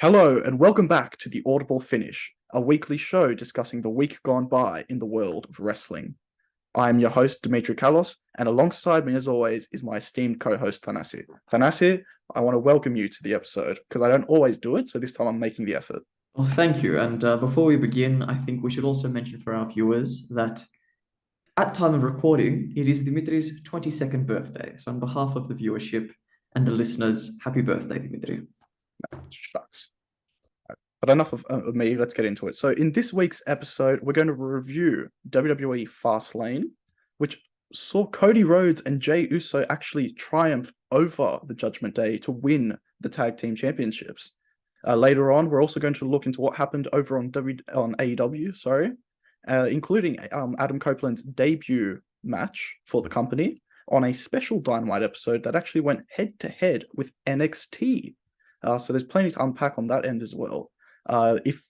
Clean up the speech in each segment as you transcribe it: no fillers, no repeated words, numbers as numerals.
Hello and welcome back to the Audible Finish, a weekly show discussing the week gone by in the world of wrestling. I am your host, Dimitri Kalos, and alongside me, as always, is my esteemed co-host, Thanasi. Thanasi, I want to welcome you to the episode, because I don't always do it, so this time I'm making the effort. Well, thank you. And before we begin, I think we should also mention for our viewers that at time of recording, it is Dimitri's 22nd birthday. So on behalf of the viewership and the listeners, happy birthday, Dimitri. Shucks. But enough of me, let's get into it. So in this week's episode, we're going to review WWE Fastlane, which saw Cody Rhodes and Jey Uso actually triumph over the Judgment Day to win the Tag Team Championships. Later on, we're also going to look into what happened over on AEW, including Adam Copeland's debut match for the company on a special Dynamite episode that actually went head-to-head with NXT. So there's plenty to unpack on that end as well. If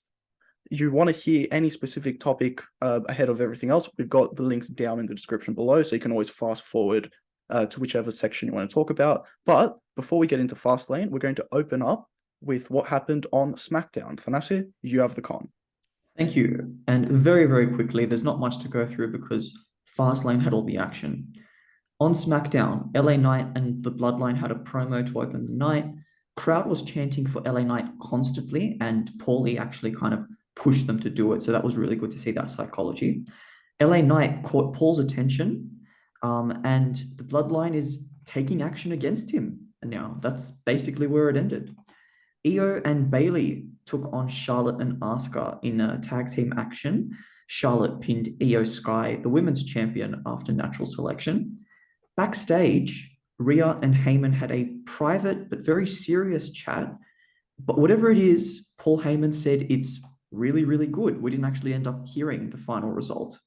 you want to hear any specific topic ahead of everything else, we've got the links down in the description below, so you can always fast forward to whichever section you want to talk about. But before we get into Fastlane, we're going to open up with what happened on Smackdown. Thanasi, you have the con. Thank you. And very, very quickly, there's not much to go through because Fastlane had all the action. On SmackDown, LA Knight and the Bloodline had a promo to open the night. Crowd was chanting for LA Knight constantly, and Paulie actually kind of pushed them to do it. So that was really good to see that psychology. LA Knight caught Paul's attention, and the Bloodline is taking action against him. And now that's basically where it ended. Io and Bayley took on Charlotte and Asuka in a tag team action. Charlotte pinned Io Sky, the women's champion, after natural selection. Backstage, Rhea and Heyman had a private but very serious chat. But whatever it is, Paul Heyman said it's really, really good. We didn't actually end up hearing the final result.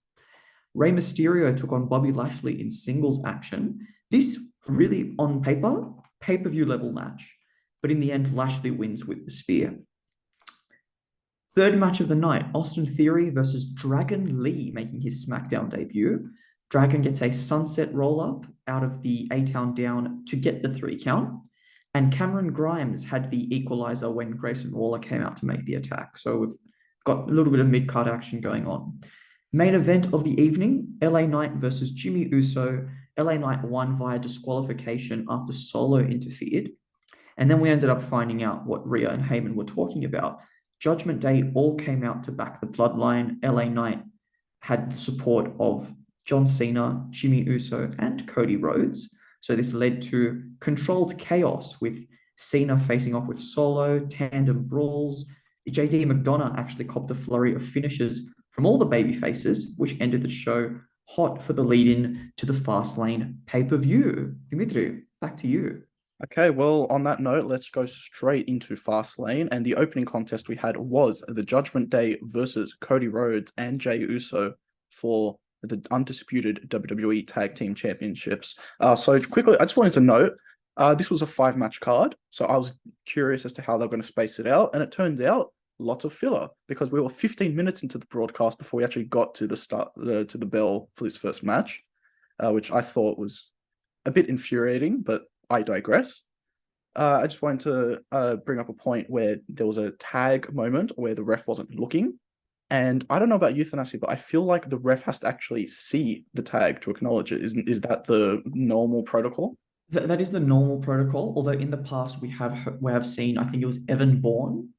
Rey Mysterio took on Bobby Lashley in singles action. This really, on paper, pay-per-view level match. But in the end, Lashley wins with the spear. Third match of the night, Austin Theory versus Dragon Lee making his SmackDown debut. Dragon gets a sunset roll-up out of the A-Town down to get the 3 count. And Cameron Grimes had the equalizer when Grayson Waller came out to make the attack. So we've got a little bit of mid-card action going on. Main event of the evening, LA Knight versus Jimmy Uso. LA Knight won via disqualification after Solo interfered. And then we ended up finding out what Rhea and Heyman were talking about. Judgment Day all came out to back the Bloodline. LA Knight had the support of John Cena, Jimmy Uso, and Cody Rhodes. So this led to controlled chaos with Cena facing off with Solo, tandem brawls. JD McDonough actually copped a flurry of finishes from all the baby faces, which ended the show hot for the lead-in to the Fastlane pay-per-view. Dimitri, back to you. Okay, well, on that note, let's go straight into Fastlane. And the opening contest we had was the Judgment Day versus Cody Rhodes and Jey Uso for the undisputed WWE Tag Team Championships. So quickly, I just wanted to note, this was a 5-match card. So I was curious as to how they're going to space it out. And it turns out lots of filler because we were 15 minutes into the broadcast before we actually got to the start, to the bell for this first match, which I thought was a bit infuriating, but I digress. I just wanted to bring up a point where there was a tag moment where the ref wasn't looking. And I don't know about you, Thanasi, but I feel like the ref has to actually see the tag to acknowledge it. Is that the normal protocol? That is the normal protocol. Although in the past we have seen, I think it was Evan Bourne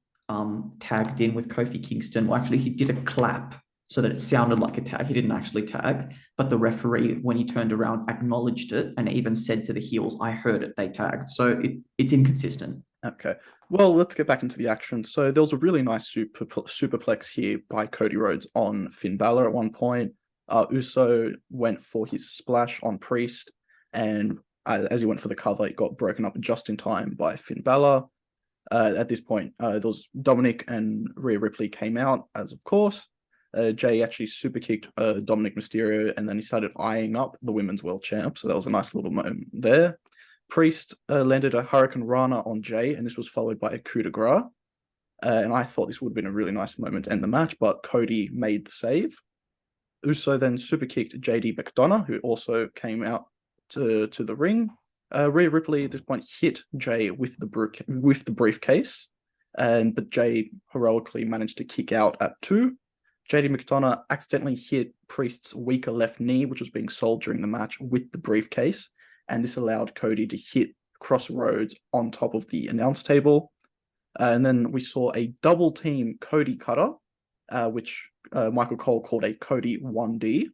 tagged in with Kofi Kingston. Well, actually, he did a clap so that it sounded like a tag. He didn't actually tag, but the referee, when he turned around, acknowledged it and even said to the heels, "I heard it, they tagged." So it's inconsistent. Okay. Well, let's get back into the action. So there was a really nice superplex here by Cody Rhodes on Finn Balor at one point. Uso went for his splash on Priest, and as he went for the cover, it got broken up just in time by Finn Balor. At this point, there was Dominic and Rhea Ripley came out, as of course. Jay actually super kicked Dominic Mysterio, and then he started eyeing up the women's world champ. So that was a nice little moment there. Priest landed a Hurricane Rana on Jay, and this was followed by a coup de grace. And I thought this would have been a really nice moment to end the match, but Cody made the save. Uso then super kicked JD McDonough, who also came out to the ring. Rhea Ripley at this point hit Jay with the briefcase. but Jay heroically managed to kick out at 2. JD McDonough accidentally hit Priest's weaker left knee, which was being sold during the match, with the briefcase, and this allowed Cody to hit Rhodes on top of the announce table. And then we saw a double team Cody cutter, which Michael Cole called a Cody 1D,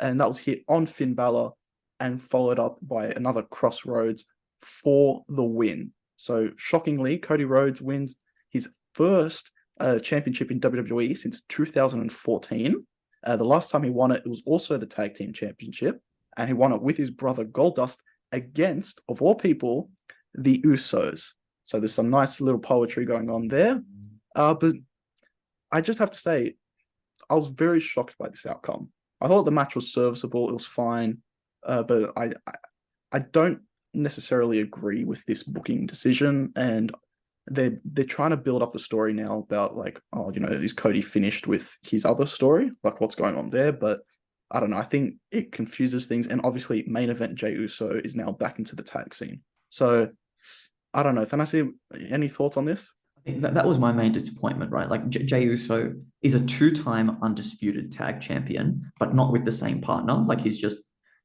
and that was hit on Finn Balor and followed up by another Rhodes for the win. So shockingly, Cody Rhodes wins his first championship in WWE since 2014. The last time he won it, it was also the tag team championship, and he won it with his brother Goldust against, of all people, the Usos. So there's some nice little poetry going on there. But I just have to say, I was very shocked by this outcome. I thought the match was serviceable, it was fine, but I don't necessarily agree with this booking decision, and they're trying to build up the story now about like, oh, is Cody finished with his other story? Like, what's going on there? But I don't know. I think it confuses things, and obviously, main event Jey Uso is now back into the tag scene. So I don't know. Thanasi, any thoughts on this? I think that was my main disappointment, right? Like Jey Uso is a 2-time undisputed tag champion, but not with the same partner. Like he's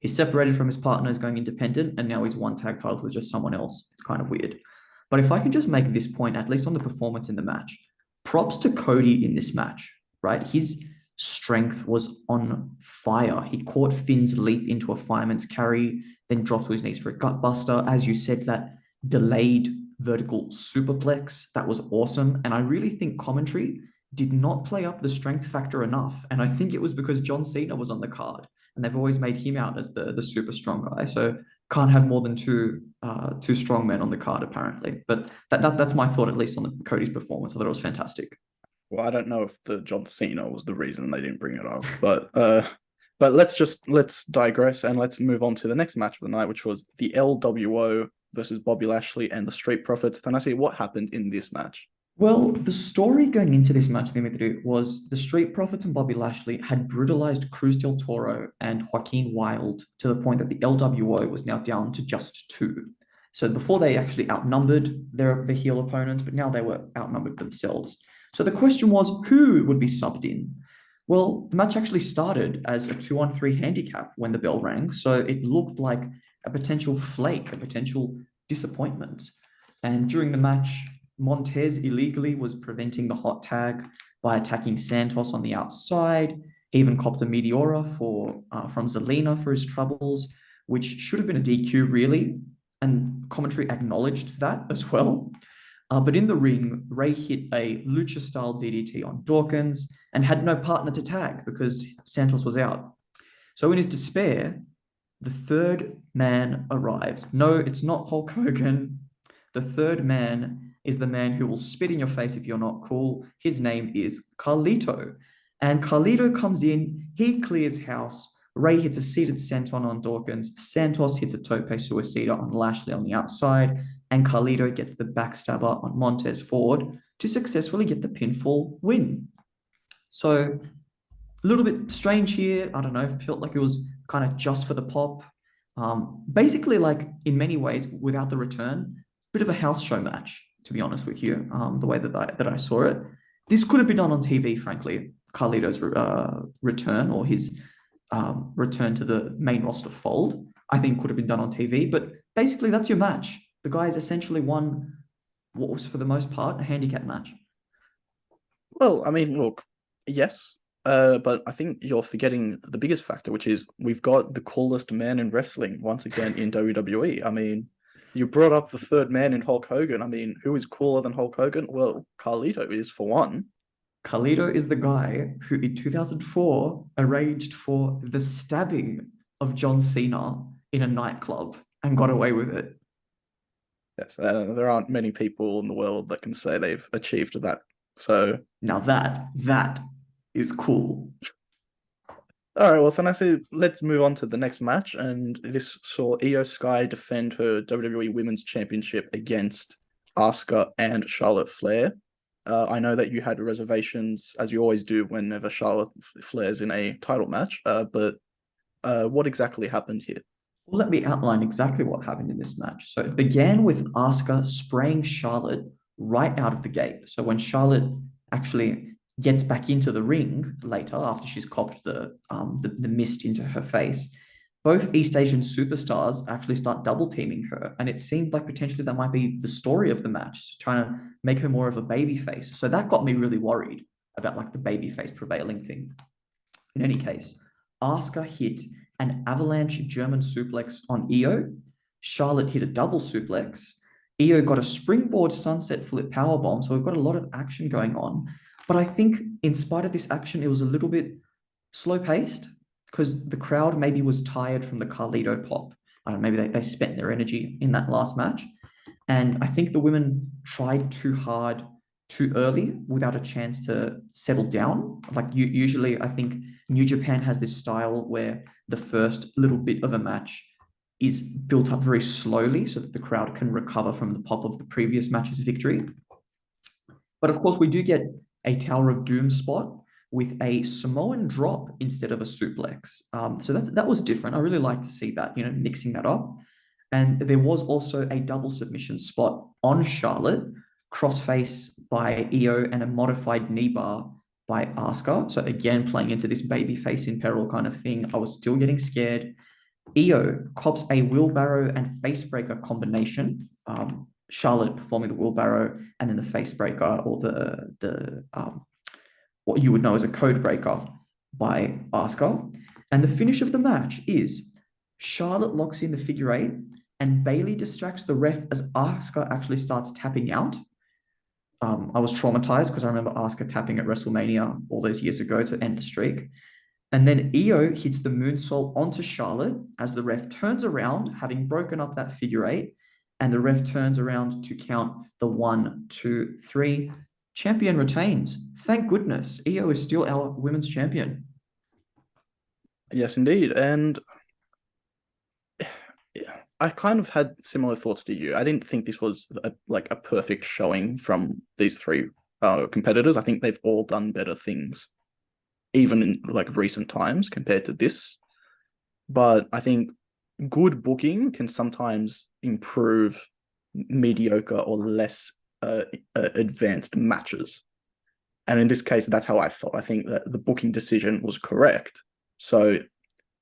separated from his partner, is going independent, and now he's won tag titles with just someone else. It's kind of weird. But if I can just make this point, at least on the performance in the match, props to Cody in this match, right? His strength was on fire. He caught Finn's leap into a fireman's carry, then dropped to his knees for a gutbuster. As you said, that delayed vertical superplex, that was awesome. And I really think commentary did not play up the strength factor enough. And I think it was because John Cena was on the card, and they've always made him out as the super strong guy. So can't have more than two strong men on the card, apparently. But that's my thought, at least on Cody's performance. I thought it was fantastic. Well, I don't know if the John Cena was the reason they didn't bring it up, but let's digress and let's move on to the next match of the night, which was the LWO versus Bobby Lashley and the Street Profits. Thanasi, what happened in this match? Well, the story going into this match, Dimitri, was the Street Profits and Bobby Lashley had brutalized Cruz del Toro and Joaquin Wilde to the point that the LWO was now down to just 2. So before they actually outnumbered the heel opponents, but now they were outnumbered themselves. So the question was, who would be subbed in? Well, the match actually started as a 2-on-3 handicap when the bell rang. So it looked like a potential flake, a potential disappointment. And during the match, Montez illegally was preventing the hot tag by attacking Santos on the outside. He even copped a Meteora from Zelina for his troubles, which should have been a DQ, really. And commentary acknowledged that as well. But in the ring, Ray hit a lucha-style DDT on Dawkins and had no partner to tag because Santos was out. So in his despair, the third man arrives. No, it's not Hulk Hogan. The third man is the man who will spit in your face if you're not cool. His name is Carlito. And Carlito comes in, he clears house. Ray hits a seated senton on Dawkins. Santos hits a tope suicida on Lashley on the outside. And Carlito gets the backstabber on Montez Ford to successfully get the pinfall win. So a little bit strange here. I don't know, felt like it was kind of just for the pop. Basically, like in many ways, without the return, bit of a house show match, to be honest with you, the way that I saw it. This could have been done on TV, frankly, Carlito's return or his return to the main roster fold, I think could have been done on TV. But basically, that's your match. The guys essentially won what was, for the most part, a handicap match. Well, I mean, look, yes, but I think you're forgetting the biggest factor, which is we've got the coolest man in wrestling once again in WWE. I mean, you brought up the third man in Hulk Hogan. I mean, who is cooler than Hulk Hogan? Well, Carlito is, for one. Carlito is the guy who, in 2004, arranged for the stabbing of John Cena in a nightclub and got away with it. Yes, there aren't many people in the world that can say they've achieved that. So now that is cool. All right, well, Thanasi, let's move on to the next match. And this saw Io Sky defend her WWE Women's Championship against Asuka and Charlotte Flair. I know that you had reservations, as you always do whenever Charlotte Flair's in a title match, but what exactly happened here? Well, let me outline exactly what happened in this match. So it began with Asuka spraying Charlotte right out of the gate. So when Charlotte actually gets back into the ring later after she's copped the mist into her face, both East Asian superstars actually start double teaming her. And it seemed like potentially that might be the story of the match, trying to make her more of a baby face. So that got me really worried about like the baby face prevailing thing. In any case, Asuka hit an avalanche German suplex on Io. Charlotte hit a double suplex. Io got a springboard sunset flip powerbomb. So we've got a lot of action going on. But I think in spite of this action, it was a little bit slow paced because the crowd maybe was tired from the Carlito pop. I don't know, maybe they spent their energy in that last match. And I think the women tried too hard too early without a chance to settle down. Like usually, I think New Japan has this style where the first little bit of a match is built up very slowly so that the crowd can recover from the pop of the previous match's victory. But of course, we do get a Tower of Doom spot with a Samoan drop instead of a suplex. So that was different. I really like to see that, mixing that up. And there was also a double submission spot on Charlotte, crossface by Io and a modified knee bar by Asuka. So again, playing into this baby face in peril kind of thing. I was still getting scared. Io cops a wheelbarrow and face breaker combination. Charlotte performing the wheelbarrow and then the face breaker or the what you would know as a code breaker by Asuka. And the finish of the match is Charlotte locks in the figure eight and Bayley distracts the ref as Asuka actually starts tapping out. I was traumatized because I remember Asuka tapping at WrestleMania all those years ago to end the streak. And then Io hits the moonsault onto Charlotte as the ref turns around, having broken up that figure eight, and the ref turns around to count the 1, 2, 3. Champion retains. Thank goodness. Io is still our women's champion. Yes, indeed. And I kind of had similar thoughts to you. I didn't think this was a perfect showing from these three competitors. I think they've all done better things, even in like recent times compared to this. But I think good booking can sometimes improve mediocre or less advanced matches. And in this case, that's how I felt. I think that the booking decision was correct. So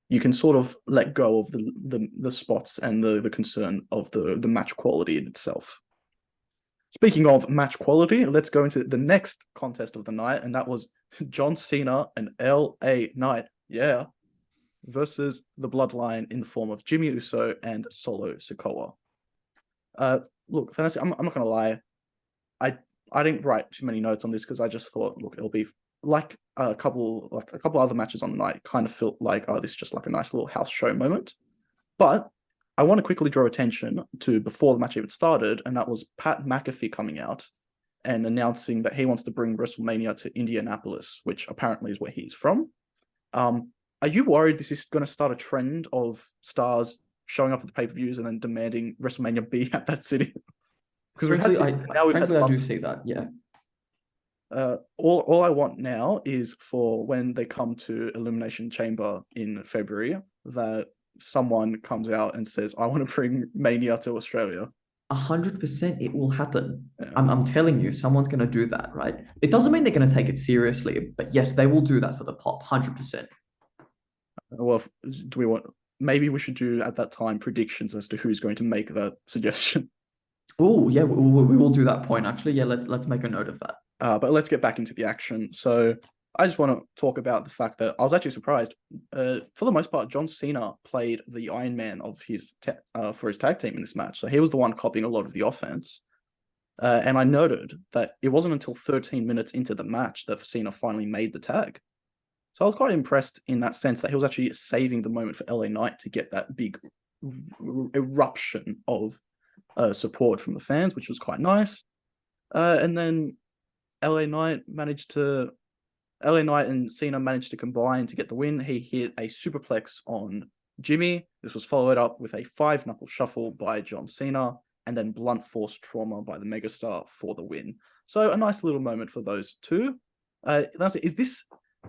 you can sort of let go of the spots and the concern of the match quality in itself. Speaking of match quality, let's go into the next contest of the night, and that was John Cena and LA Knight, versus the Bloodline in the form of Jimmy Uso and Solo Sikoa. Look, Fantasy, I'm not going to lie. I didn't write too many notes on this because I just thought, look, it'll be like a couple other matches on the night. Kind of felt like, oh, this is just like a nice little house show moment. But I want to quickly draw attention to before the match even started, and that was Pat McAfee coming out and announcing that he wants to bring WrestleMania to Indianapolis, which apparently is where he's from. Are you worried this is going to start a trend of stars showing up at the pay-per-views and then demanding WrestleMania be at that city? Because I do see that, yeah. All I want now is for when they come to Elimination Chamber in February that someone comes out and says, I want to bring Mania to Australia. 100% it will happen. Yeah. I'm telling you, someone's going to do that, right? It doesn't mean they're going to take it seriously, but yes, they will do that for the pop, 100%. Well, maybe we should do at that time predictions as to who's going to make that suggestion. Oh, yeah, we will do that point, actually. Yeah, let's make a note of that. But let's get back into the action. So I just want to talk about the fact that I was actually surprised. For the most part, John Cena played the Iron Man of his for his tag team in this match. So he was the one copying a lot of the offense. And I noted that it wasn't until 13 minutes into the match that Cena finally made the tag. So I was quite impressed in that sense that he was actually saving the moment for LA Knight to get that big eruption of support from the fans, which was quite nice. And then LA Knight and Cena managed to combine to get the win. He hit a superplex on Jimmy. This was followed up with a 5-knuckle shuffle by John Cena, and then blunt force trauma by the megastar for the win. So a nice little moment for those two.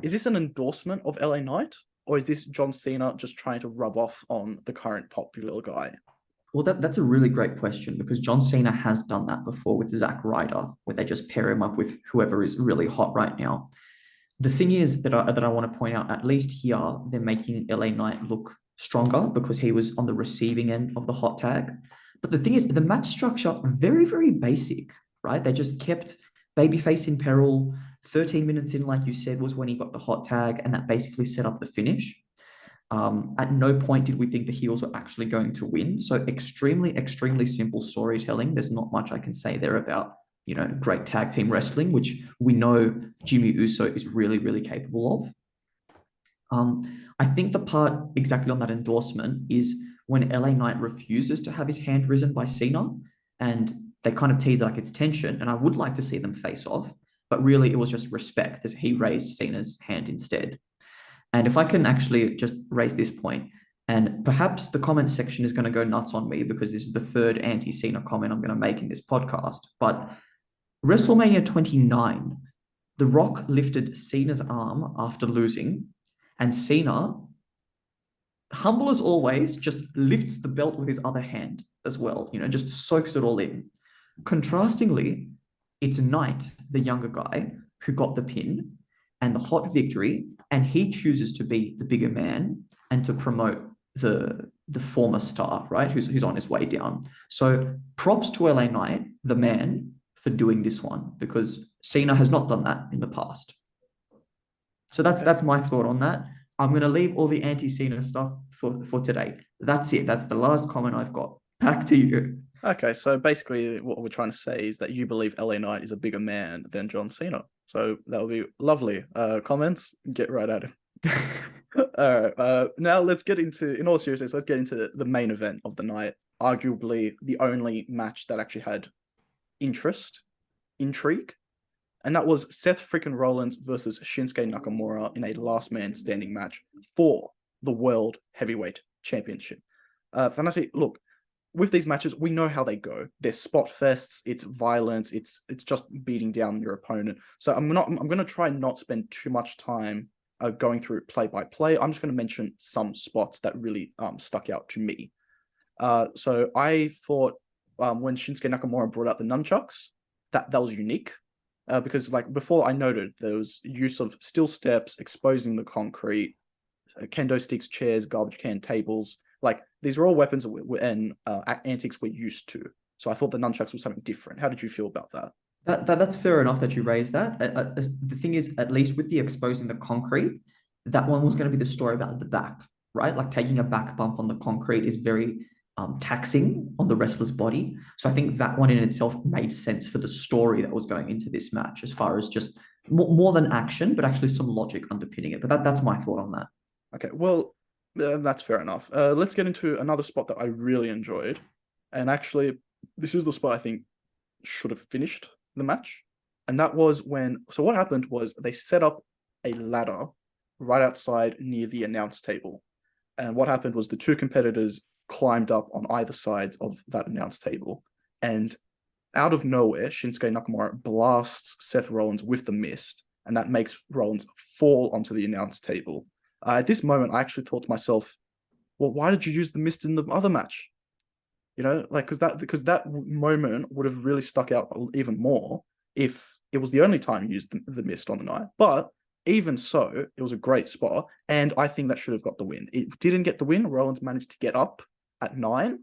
Is this an endorsement of LA Knight, or is this John Cena just trying to rub off on the current popular guy? Well, that's a really great question because John Cena has done that before with Zack Ryder, where they just pair him up with whoever is really hot right now. The thing is that I want to point out, at least here, they're making LA Knight look stronger because he was on the receiving end of the hot tag. But the thing is, the match structure, very, very basic, right? They just kept babyface in peril. 13 minutes in, like you said, was when he got the hot tag, and that basically set up the finish. At no point did we think the heels were actually going to win. So extremely, extremely simple storytelling. There's not much I can say there about, great tag team wrestling, which we know Jimmy Uso is really, really capable of. I think the part exactly on that endorsement is when LA Knight refuses to have his hand risen by Cena, and they kind of tease like it's tension, and I would like to see them face off, but really it was just respect as he raised Cena's hand instead. And if I can actually just raise this point, and perhaps the comment section is going to go nuts on me because this is the third anti-Cena comment I'm going to make in this podcast, but WrestleMania 29, The Rock lifted Cena's arm after losing, and Cena, humble as always, just lifts the belt with his other hand as well, just soaks it all in. Contrastingly, it's Knight, the younger guy, who got the pin and the hot victory, and he chooses to be the bigger man and to promote the former star, right, who's on his way down. So props to LA Knight, the man, for doing this one, because Cena has not done that in the past. So that's my thought on that. I'm going to leave all the anti-Cena stuff for today. That's it. That's the last comment I've got. Back to you. Okay, so basically what we're trying to say is that you believe LA Knight is a bigger man than John Cena. So that would be lovely. Comments, get right at him. All right, now let's get into, in all seriousness, let's get into the main event of the night. Arguably the only match that actually had intrigue, and that was Seth freaking Rollins versus Shinsuke Nakamura in a last man standing match for the World Heavyweight Championship. Thanasi, look, with these matches, we know how they go. They're spot fests, it's violence, it's just beating down your opponent. So I'm gonna try and not spend too much time going through play by play. I'm just gonna mention some spots that really stuck out to me. So I thought when Shinsuke Nakamura brought out the nunchucks, that was unique. Because like before I noted, there was use of steel steps, exposing the concrete, kendo sticks, chairs, garbage can tables. Like these are all weapons and antics we're used to. So I thought the nunchucks was something different. How did you feel about that? That's fair enough that you raised that. The thing is, at least with the exposing the concrete, that one was going to be the story about the back, right? Like taking a back bump on the concrete is very taxing on the wrestler's body. So I think that one in itself made sense for the story that was going into this match, as far as just more than action, but actually some logic underpinning it. But that's my thought on that. Okay, well, that's fair enough. Let's get into another spot that I really enjoyed. And actually, this is the spot I think should have finished the match. And that was so what happened was they set up a ladder right outside near the announce table. And what happened was the two competitors climbed up on either side of that announce table. And out of nowhere, Shinsuke Nakamura blasts Seth Rollins with the mist. And that makes Rollins fall onto the announce table. At this moment, I actually thought to myself, well, why did you use the mist in the other match? Because that moment would have really stuck out even more if it was the only time you used the mist on the night. But even so, it was a great spot, and I think that should have got the win. It didn't get the win. Rollins managed to get up at 9.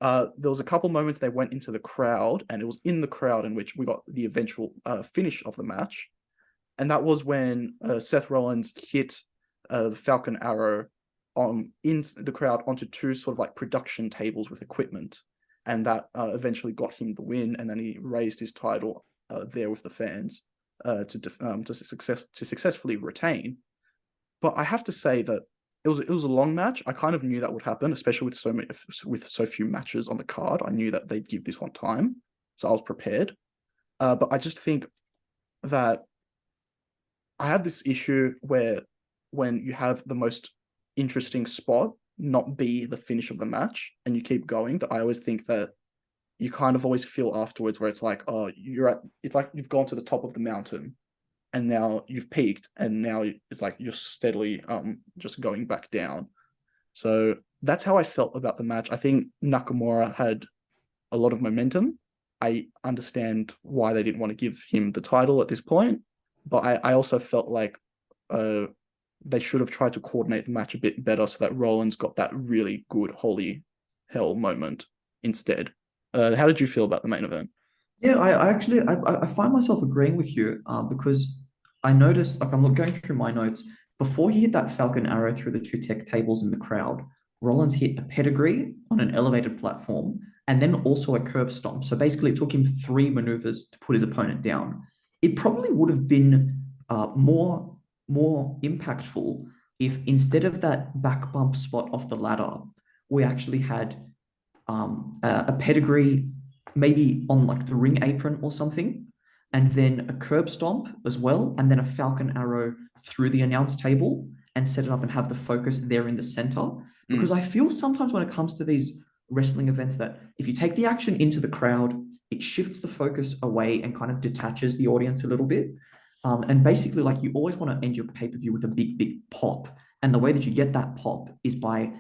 There was a couple moments they went into the crowd, and it was in the crowd in which we got the eventual finish of the match. And that was when Seth Rollins hit the Falcon Arrow in the crowd onto two sort of like production tables with equipment. And that eventually got him the win. And then he raised his title there with the fans to successfully retain. But I have to say that it was a long match. I kind of knew that would happen, especially with so few matches on the card. I knew that they'd give this one time, so I was prepared. But I just think that I have this issue where when you have the most interesting spot not be the finish of the match and you keep going, that I always think that you kind of always feel afterwards where it's like, oh, it's like you've gone to the top of the mountain and now you've peaked and now it's like you're steadily just going back down. So that's how I felt about the match. I think Nakamura had a lot of momentum. I understand why they didn't want to give him the title at this point, but I also felt like they should have tried to coordinate the match a bit better so that Rollins got that really good holy hell moment instead. How did you feel about the main event? Yeah, I actually I find myself agreeing with you because I noticed, like, I'm going through my notes before he hit that Falcon Arrow through the two tech tables in the crowd. Rollins hit a pedigree on an elevated platform and then also a curb stomp. So basically, it took him three maneuvers to put his opponent down. It probably would have been more impactful if instead of that back bump spot off the ladder, we actually had a pedigree maybe on like the ring apron or something, and then a curb stomp as well, and then a Falcon Arrow through the announce table and set it up and have the focus there in the center. Because I feel sometimes when it comes to these wrestling events that if you take the action into the crowd, it shifts the focus away and kind of detaches the audience a little bit. And basically, like, you always want to end your pay-per-view with a big pop. And the way that you get that pop is by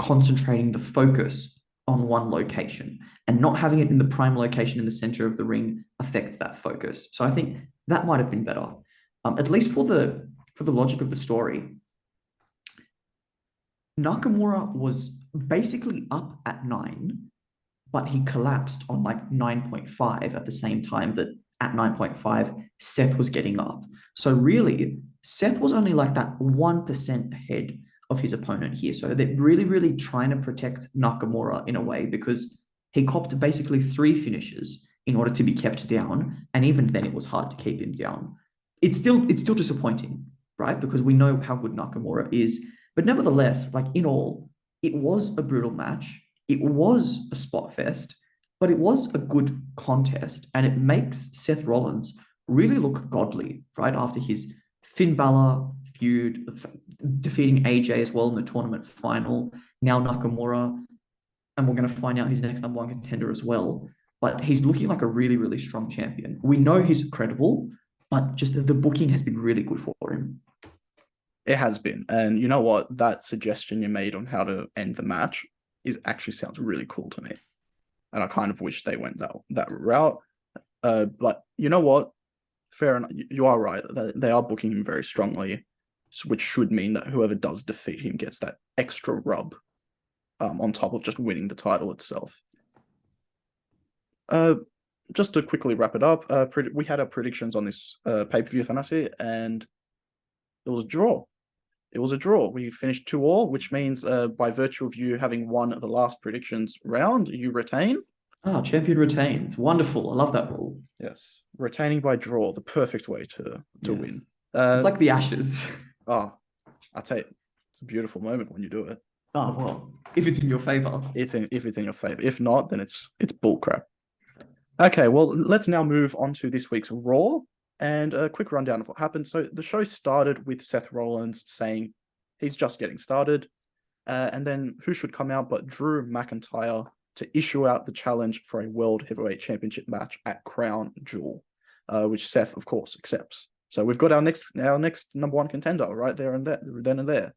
concentrating the focus on one location, and not having it in the prime location in the center of the ring affects that focus. So I think that might have been better, at least for the logic of the story. Nakamura was basically up at 9, but he collapsed on like 9.5 at the same time that at 9.5, Seth was getting up. So really, Seth was only like that 1% ahead of his opponent here. So they're really trying to protect Nakamura in a way, because he copped basically 3 finishes in order to be kept down. And even then, it was hard to keep him down. It's still disappointing, right? Because we know how good Nakamura is. But nevertheless, like, in all, it was a brutal match. It was a spot fest, but it was a good contest. And it makes Seth Rollins really look godly, right? After his Finn Balor feud, defeating AJ as well in the tournament final, now Nakamura, and we're going to find out his next number 1 contender as well. But he's looking like a really strong champion. We know he's credible, but just the booking has been really good for him. It has been. And you know what? That suggestion you made on how to end the match actually sounds really cool to me. And I kind of wish they went that route. But you know what? Fair enough. You are right. They are booking him very strongly, which should mean that whoever does defeat him gets that extra rub on top of just winning the title itself. Just to quickly wrap it up, we had our predictions on this pay-per-view, Thanasi, and it was a draw. It was a draw. We finished 2-2, which means by virtue of you having won the last predictions round, you retain. Ah, champion retains. Wonderful. I love that rule. Yes. Retaining by draw, the perfect way to win. It's like the Ashes. Oh, I tell you, it's a beautiful moment when you do it. Oh, well, if it's in your favor. If it's in your favor. If not, then it's bullcrap. Okay, well, let's now move on to this week's Raw and a quick rundown of what happened. So the show started with Seth Rollins saying he's just getting started. And then who should come out but Drew McIntyre to issue out the challenge for a World Heavyweight Championship match at Crown Jewel, which Seth, of course, accepts. So we've got our next number 1 contender right there and then and there.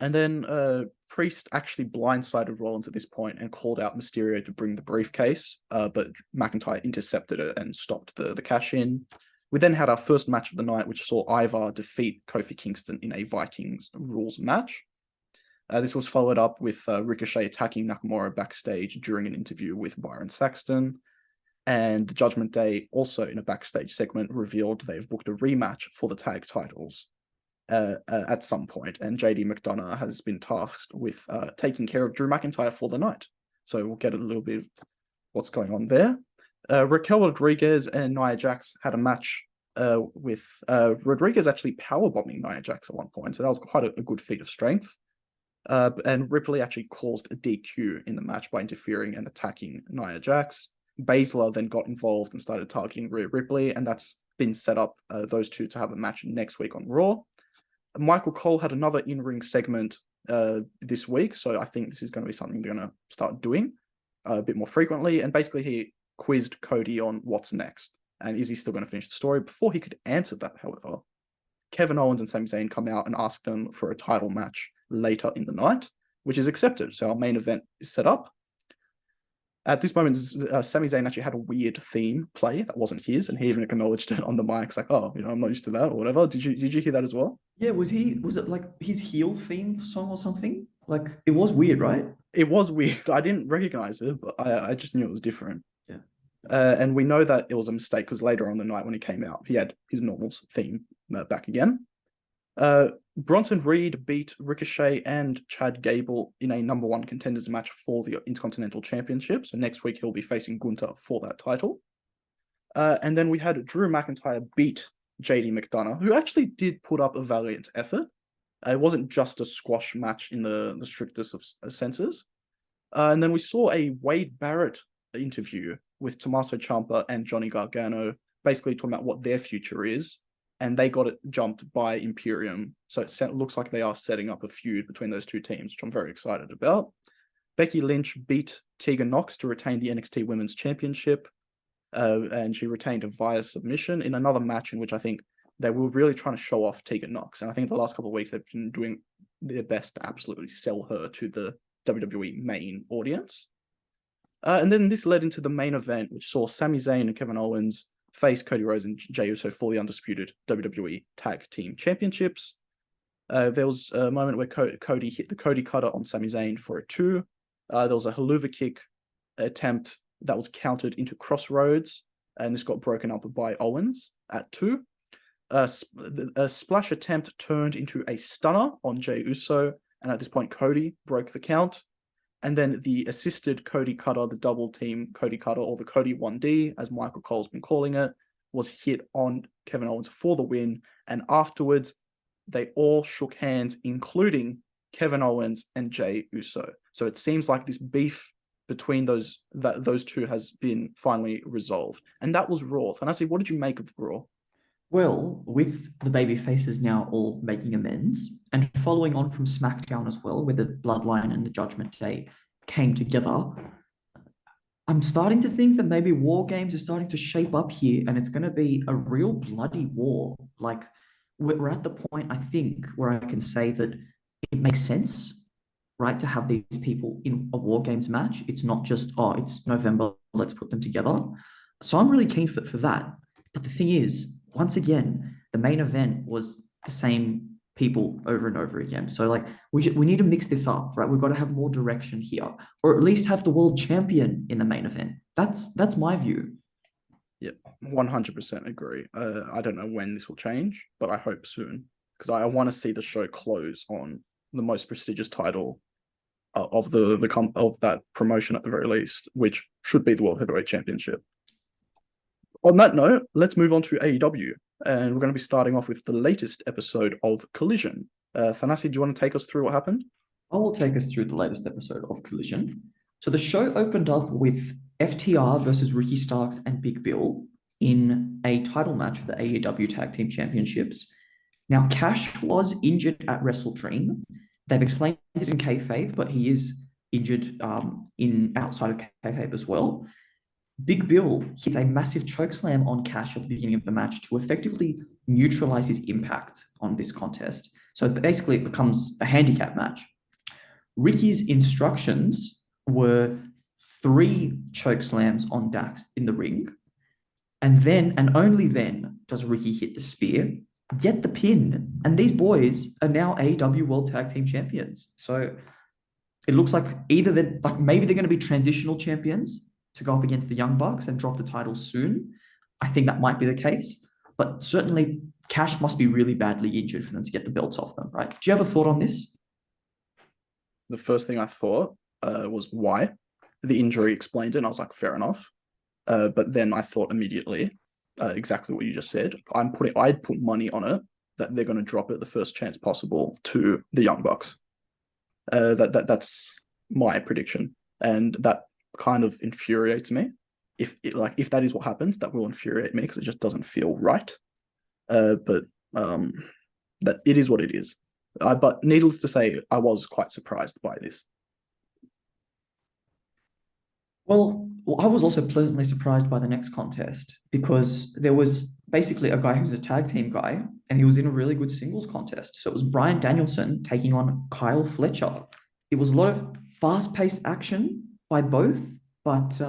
And then Priest actually blindsided Rollins at this point and called out Mysterio to bring the briefcase, but McIntyre intercepted it and stopped the cash in. We then had our first match of the night, which saw Ivar defeat Kofi Kingston in a Vikings rules match. This was followed up with Ricochet attacking Nakamura backstage during an interview with Byron Saxton. And the Judgment Day, also in a backstage segment, revealed they've booked a rematch for the tag titles at some point. And JD McDonough has been tasked with taking care of Drew McIntyre for the night. So we'll get a little bit of what's going on there. Raquel Rodriguez and Nia Jax had a match with Rodriguez actually powerbombing Nia Jax at one point. So that was quite a good feat of strength. And Ripley actually caused a DQ in the match by interfering and attacking Nia Jax. Baszler then got involved and started targeting Rhea Ripley, and that's been set up, those two to have a match next week on Raw. Michael Cole had another in-ring segment this week, so I think this is going to be something they're going to start doing a bit more frequently. And basically, he quizzed Cody on what's next, and is he still going to finish the story. Before he could answer that, however, Kevin Owens and Sami Zayn come out and ask them for a title match later in the night, which is accepted. So our main event is set up. At this moment, Sami Zayn actually had a weird theme play that wasn't his, and he even acknowledged it on the mic. It's like, oh, I'm not used to that or whatever. Did you hear that as well? Yeah, was it like his heel theme song or something? Like it was weird, right? It was weird. I didn't recognize it, but I just knew it was different. Yeah. And we know that it was a mistake because later on the night when he came out, he had his normal theme back again. Bronson Reed beat Ricochet and Chad Gable in a number one contenders match for the Intercontinental Championship. So next week he'll be facing Gunther for that title. And then we had Drew McIntyre beat JD McDonough, who actually did put up a valiant effort. It wasn't just a squash match in the strictest of senses. And then we saw a Wade Barrett interview with Tommaso Ciampa and Johnny Gargano, basically talking about what their future is. And they got it jumped by Imperium. So it looks like they are setting up a feud between those two teams, which I'm very excited about. Becky Lynch beat Tegan Nox to retain the NXT Women's Championship. And she retained via submission in another match in which I think they were really trying to show off Tegan Nox. And I think the last couple of weeks they've been doing their best to absolutely sell her to the WWE main audience. And then this led into the main event, which saw Sami Zayn and Kevin Owens face Cody Rhodes and Jey Uso for the undisputed WWE Tag Team Championships. There was a moment where Cody hit the Cody Cutter on Sami Zayn for a 2. There was a haluva kick attempt that was countered into Crossroads, and this got broken up by Owens at 2. A splash attempt turned into a stunner on Jey Uso, and at this point Cody broke the count. And then the assisted Cody Cutter, the double team Cody Cutter, or the Cody 1D, as Michael Cole's been calling it, was hit on Kevin Owens for the win. And afterwards, they all shook hands, including Kevin Owens and Jey Uso. So it seems like this beef between those two has been finally resolved. And that was Raw. Thanasi, what did you make of Raw? Well, with the baby faces now all making amends, and following on from SmackDown as well, where the Bloodline and the Judgment Day came together, I'm starting to think that maybe War Games is starting to shape up here, and it's going to be a real bloody war. Like, we're at the point, I think, where I can say that it makes sense, right, to have these people in a War Games match. It's not just, oh, it's November, let's put them together. So I'm really keen for that. But the thing is, once again, the main event was the same people over and over again. So like we need to mix this up, right? We've got to have more direction here, or at least have the world champion in the main event. That's my view. Yeah, 100% agree. I don't know when this will change, but I hope soon, because I want to see the show close on the most prestigious title of that promotion at the very least, which should be the World Heavyweight Championship. On that note, let's move on to AEW, and we're going to be starting off with the latest episode of Collision. Thanasi, do you want to take us through what happened? I will take us through the latest episode of Collision. So the show opened up with FTR versus Ricky Starks and Big Bill in a title match for the AEW Tag Team Championships. Now, Cash was injured at Wrestle Dream. They've explained it in kayfabe, but he is injured in outside of kayfabe as well. Big Bill hits a massive chokeslam on Cash at the beginning of the match to effectively neutralize his impact on this contest. So basically it becomes a handicap match. Ricky's instructions were 3 chokeslams on Dax in the ring. And then, and only then, does Ricky hit the spear, get the pin, and these boys are now AEW World Tag Team Champions. So it looks like either maybe they're going to be transitional champions to go up against the Young Bucks and drop the title soon. I think that might be the case, but certainly Cash must be really badly injured for them to get the belts off them, right? Do you have a thought on this? The first thing I thought was why. The injury explained it, and I was like, fair enough. But then I thought immediately exactly what you just said. I'd put money on it that they're going to drop it the first chance possible to the Young Bucks. That's my prediction, and that kind of infuriates me. If that is what happens, that will infuriate me because it just doesn't feel right. But that it is what it is. But needless to say, I was quite surprised by this. Well, I was also pleasantly surprised by the next contest because there was basically a guy who's a tag team guy and he was in a really good singles contest. So it was Bryan Danielson taking on Kyle Fletcher. It was a lot of fast-paced action by both, but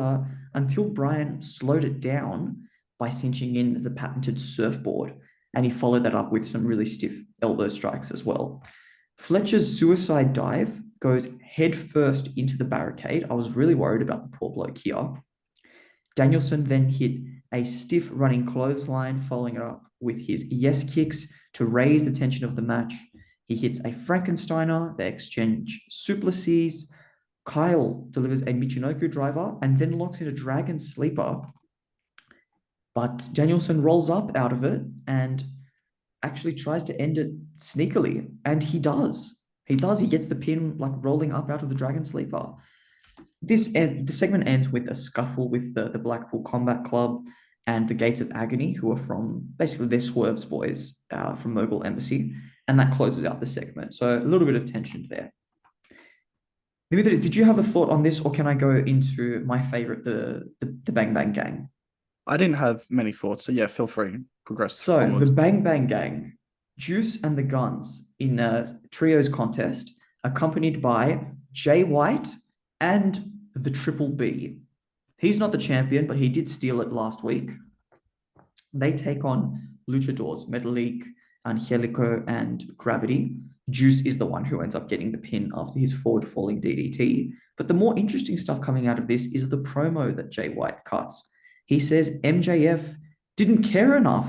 until Bryan slowed it down by cinching in the patented surfboard, and he followed that up with some really stiff elbow strikes as well. Fletcher's suicide dive goes head first into the barricade. I was really worried about the poor bloke here. Danielson then hit a stiff running clothesline, following it up with his yes kicks to raise the tension of the match. He hits a Frankensteiner, they exchange suplices. Kyle delivers a Michinoku driver and then locks in a Dragon Sleeper. But Danielson rolls up out of it and actually tries to end it sneakily, and he does. He does. He gets the pin like rolling up out of the Dragon Sleeper. The segment ends with a scuffle with the Blackpool Combat Club and the Gates of Agony, who are from basically they're Swerve's boys from Mogul Embassy, and that closes out the segment. So a little bit of tension there. Dimitri, did you have a thought on this, or can I go into my favorite, the Bang Bang Gang? I didn't have many thoughts, so yeah, feel free. Progress So the onwards. Bang Bang Gang, Juice and the Guns in a trios contest, accompanied by Jay White and the Triple B. He's not the champion, but he did steal it last week. They take on Luchadors, Metalik, Angelico, and Gravity. Juice is the one who ends up getting the pin after his forward falling DDT. But the more interesting stuff coming out of this is the promo that Jay White cuts. He says MJF didn't care enough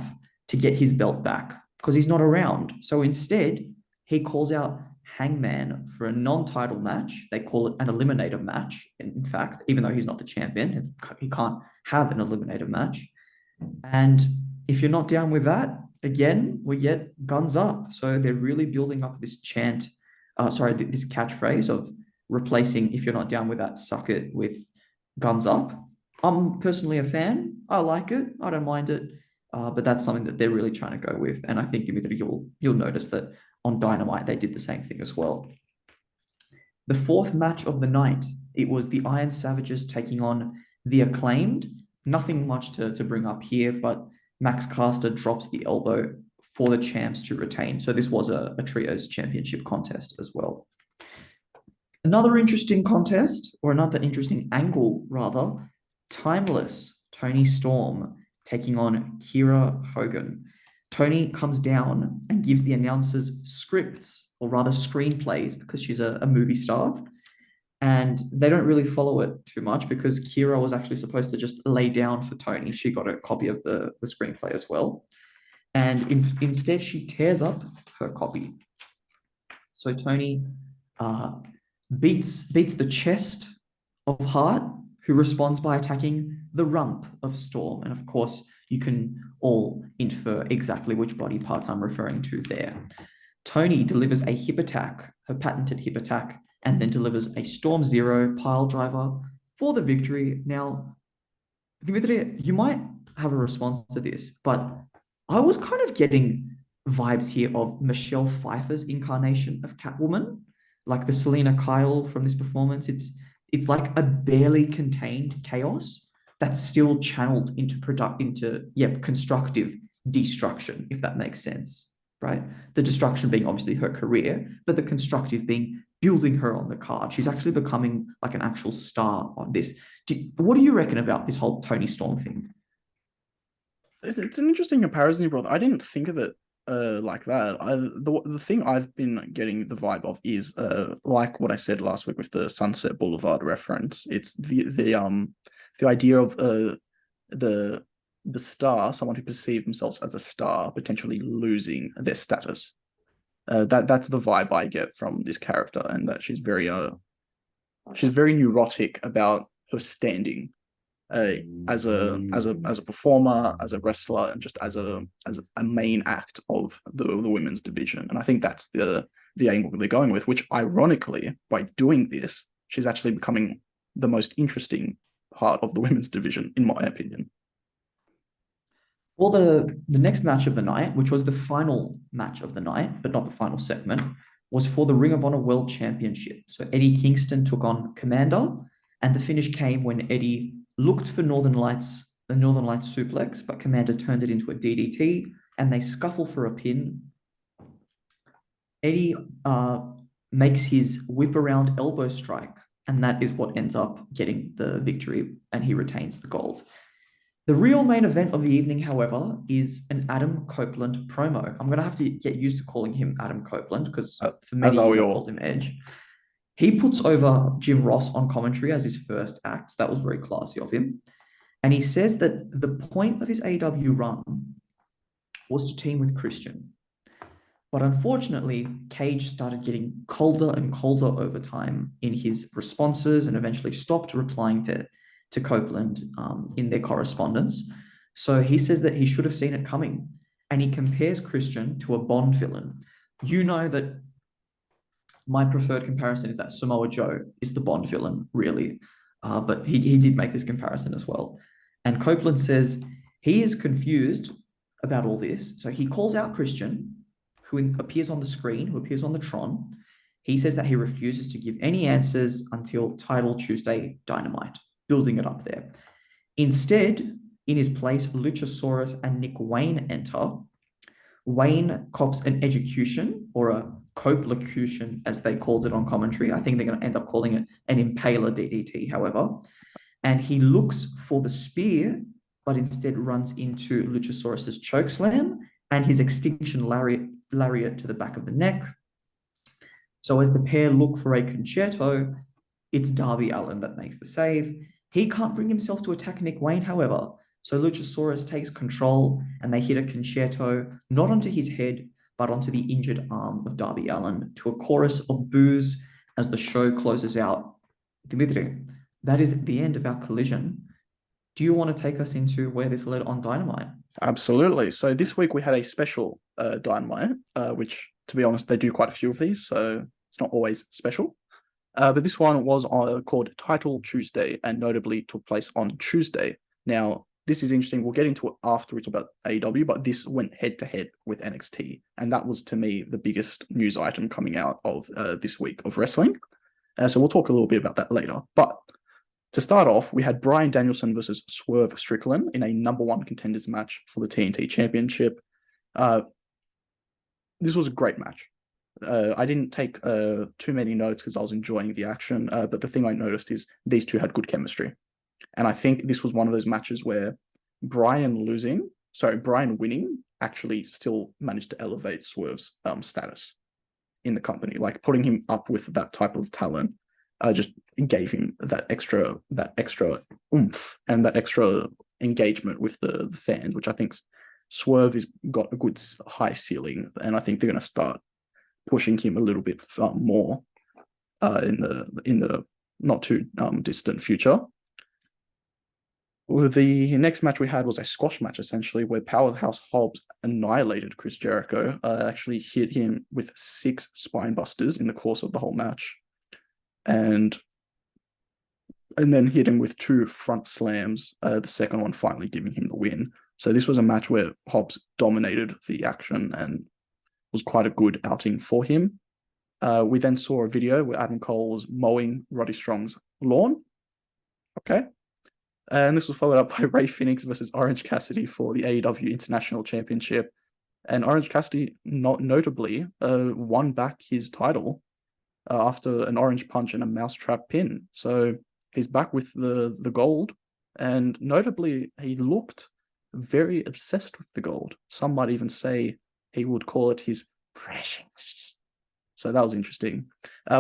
to get his belt back because he's not around. So instead, he calls out Hangman for a non-title match. They call it an eliminator match. In fact, even though he's not the champion, he can't have an eliminator match. And if you're not down with that, again, we get guns up. So they're really building up this this catchphrase of replacing if you're not down with that, suck it with guns up. I'm personally a fan. I like it. I don't mind it. But that's something that they're really trying to go with. And I think, Dimitri, you'll notice that on Dynamite, they did the same thing as well. The fourth match of the night, it was the Iron Savages taking on the Acclaimed. Nothing much to bring up here, but Max Caster drops the elbow for the champs to retain. So this was a trios championship contest as well. Another interesting contest, or another interesting angle, rather, Timeless, Tony Storm taking on Kira Hogan. Tony comes down and gives the announcers scripts, or rather screenplays, because she's a movie star. And they don't really follow it too much because Kira was actually supposed to just lay down for Tony. She got a copy of the screenplay as well. And instead, she tears up her copy. So Tony beats the chest of Hart, who responds by attacking the rump of Storm. And of course, you can all infer exactly which body parts I'm referring to there. Tony delivers a hip attack, her patented hip attack, and then delivers a Storm Zero pile driver for the victory. Now, Dimitri, you might have a response to this, but I was kind of getting vibes here of Michelle Pfeiffer's incarnation of Catwoman, like the Selena Kyle from this performance. It's like a barely contained chaos that's still channeled into constructive destruction, if that makes sense, right? The destruction being obviously her career, but the constructive being building her on the card. She's actually becoming like an actual star on this. What do you reckon about this whole Tony Storm thing? It's an interesting comparison you brought. I didn't think of it like that. The thing I've been getting the vibe of is like what I said last week with the Sunset Boulevard reference. It's the idea of the star, someone who perceives themselves as a star, potentially losing their status. That's the vibe I get from this character, and that she's very neurotic about her standing as a performer, as a wrestler, and just as a main act of the women's division. And I think that's the angle they're going with, which ironically, by doing this, she's actually becoming the most interesting part of the women's division, in my opinion. Well, the next match of the night, which was the final match of the night, but not the final segment, was for the Ring of Honor World Championship. So Eddie Kingston took on Commander, And the finish came when Eddie looked for Northern Lights, the Northern Lights suplex, but Commander turned it into a DDT, and they scuffle for a pin. Eddie makes his whip around elbow strike, and that is what ends up getting the victory, and he retains the gold. The real main event of the evening, however, is an Adam Copeland promo. I'm going to have to get used to calling him Adam Copeland because for many years I've called him Edge. He puts over Jim Ross on commentary as his first act. That was very classy of him. And he says that the point of his AEW run was to team with Christian. But unfortunately, Cage started getting colder and colder over time in his responses and eventually stopped replying to Copeland in their correspondence. So he says that he should have seen it coming. And he compares Christian to a Bond villain. You know that my preferred comparison is that Samoa Joe is the Bond villain, really. But he did make this comparison as well. And Copeland says he is confused about all this. So he calls out Christian, who appears on the screen, who appears on the Tron. He says that he refuses to give any answers until Title Tuesday Dynamite, building it up there. Instead, in his place, Luchasaurus and Nick Wayne enter. Wayne cops an execution, or a cope-locution, as they called it on commentary. I think they're going to end up calling it an impaler DDT, however. And he looks for the spear, but instead runs into Luchasaurus's chokeslam and his extinction lariat to the back of the neck. So as the pair look for a concerto, it's Darby Allin that makes the save. He can't bring himself to attack Nick Wayne, however. So Luchasaurus takes control and they hit a concerto, not onto his head, but onto the injured arm of Darby Allin to a chorus of boos as the show closes out. Dimitri, that is the end of our collision. Do you want to take us into where this led on Dynamite? Absolutely. So this week we had a special Dynamite, which, to be honest, they do quite a few of these, so it's not always special. But this one was called Title Tuesday, and notably took place on Tuesday. Now, this is interesting. We'll get into it afterwards about AEW, but this went head-to-head with NXT, and that was, to me, the biggest news item coming out of this week of wrestling. So we'll talk a little bit about that later. But to start off, we had Bryan Danielson versus Swerve Strickland in a #1 contenders match for the TNT Championship. This was a great match. I didn't take too many notes because I was enjoying the action, but the thing I noticed is these two had good chemistry. And I think this was one of those matches where Bryan winning actually still managed to elevate Swerve's status in the company. Like, putting him up with that type of talent just gave him that extra oomph and that extra engagement with the fans, which I think Swerve has got a good high ceiling, and I think they're going to start pushing him a little bit more in the not too distant future. The next match we had was a squash match, essentially, where Powerhouse Hobbs annihilated Chris Jericho, actually hit him with 6 spine busters in the course of the whole match, and then hit him with 2 front slams, the second one finally giving him the win. So this was a match where Hobbs dominated the action and was quite a good outing for him. We then saw a video where Adam Cole was mowing Roddy Strong's lawn. Okay. And this was followed up by Ray Phoenix versus Orange Cassidy for the AEW International Championship. And Orange Cassidy, notably, won back his title after an orange punch and a mousetrap pin. So he's back with the gold. And notably, he looked very obsessed with the gold. Some might even say he would call it his precious. So that was interesting.